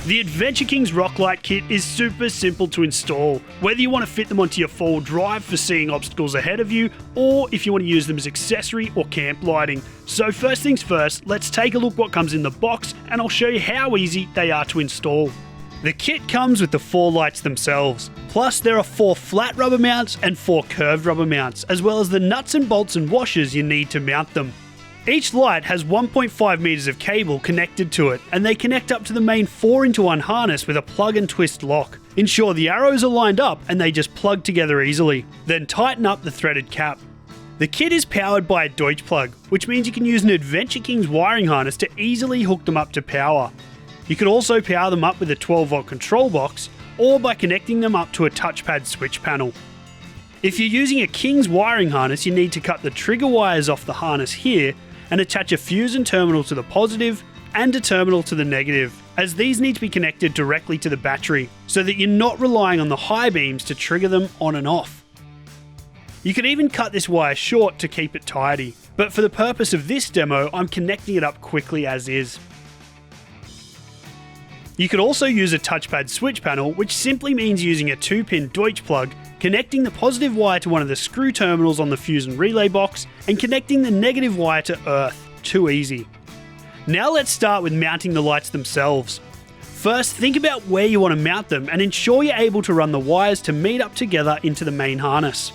The Adventure Kings Rock Light Kit is super simple to install, whether you want to fit them onto your four-wheel drive for seeing obstacles ahead of you, or if you want to use them as accessory or camp lighting. So first things first, let's take a look what comes in the box and I'll show you how easy they are to install. The kit comes with the 4 lights themselves, plus there are 4 flat rubber mounts and 4 curved rubber mounts, as well as the nuts and bolts and washers you need to mount them. Each light has 1.5 meters of cable connected to it, and they connect up to the main 4-in-1 harness with a plug and twist lock. Ensure the arrows are lined up and they just plug together easily. Then tighten up the threaded cap. The kit is powered by a Deutsch plug, which means you can use an Adventure Kings wiring harness to easily hook them up to power. You can also power them up with a 12-volt control box, or by connecting them up to a touchpad switch panel. If you're using a Kings wiring harness, you need to cut the trigger wires off the harness here and attach a fuse and terminal to the positive and a terminal to the negative, as these need to be connected directly to the battery so that you're not relying on the high beams to trigger them on and off. You can even cut this wire short to keep it tidy, but for the purpose of this demo, I'm connecting it up quickly as is. You could also use a touchpad switch panel, which simply means using a 2-pin Deutsch plug, connecting the positive wire to one of the screw terminals on the fuse and relay box, and connecting the negative wire to earth. Too easy. Now let's start with mounting the lights themselves. First, think about where you want to mount them and ensure you're able to run the wires to meet up together into the main harness.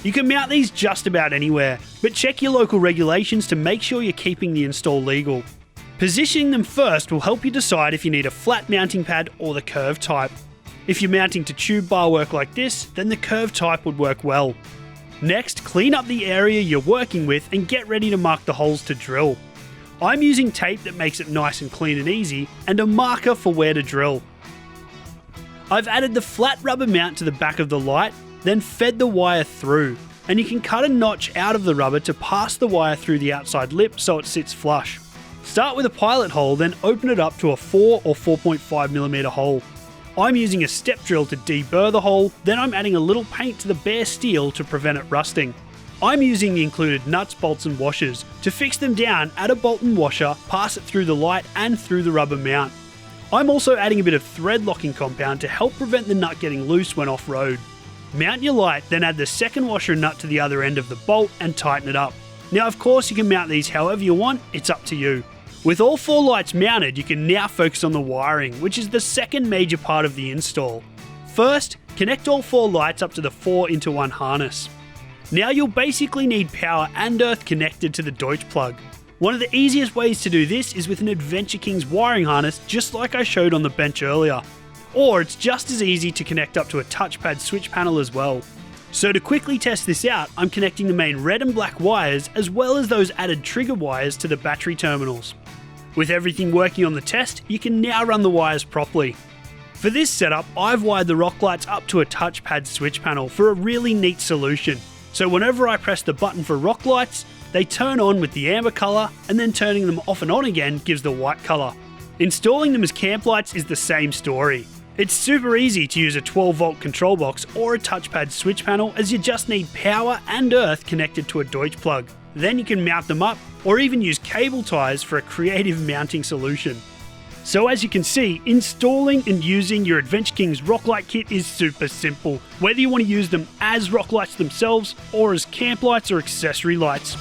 You can mount these just about anywhere, but check your local regulations to make sure you're keeping the install legal. Positioning them first will help you decide if you need a flat mounting pad or the curved type. If you're mounting to tube bar work like this, then the curved type would work well. Next, clean up the area you're working with and get ready to mark the holes to drill. I'm using tape that makes it nice and clean and easy, and a marker for where to drill. I've added the flat rubber mount to the back of the light, then fed the wire through, and you can cut a notch out of the rubber to pass the wire through the outside lip so it sits flush. Start with a pilot hole, then open it up to a 4 or 4.5mm hole. I'm using a step drill to deburr the hole, then I'm adding a little paint to the bare steel to prevent it rusting. I'm using the included nuts, bolts and washers. To fix them down, add a bolt and washer, pass it through the light and through the rubber mount. I'm also adding a bit of thread locking compound to help prevent the nut getting loose when off-road. Mount your light, then add the second washer and nut to the other end of the bolt and tighten it up. Now of course you can mount these however you want, it's up to you. With all 4 lights mounted, you can now focus on the wiring, which is the second major part of the install. First, connect all 4 lights up to the 4-in-1 harness. Now you'll basically need power and earth connected to the Deutsch plug. One of the easiest ways to do this is with an Adventure Kings wiring harness, just like I showed on the bench earlier. Or it's just as easy to connect up to a touchpad switch panel as well. So to quickly test this out, I'm connecting the main red and black wires as well as those added trigger wires to the battery terminals. With everything working on the test, you can now run the wires properly. For this setup, I've wired the rock lights up to a touchpad switch panel for a really neat solution. So whenever I press the button for rock lights, they turn on with the amber colour, and then turning them off and on again gives the white colour. Installing them as camp lights is the same story. It's super easy to use a 12-volt control box or a touchpad switch panel, as you just need power and earth connected to a Deutsch plug. Then you can mount them up, or even use cable ties for a creative mounting solution. So as you can see, installing and using your Adventure Kings Rock Light Kit is super simple, whether you want to use them as rock lights themselves or as camp lights or accessory lights.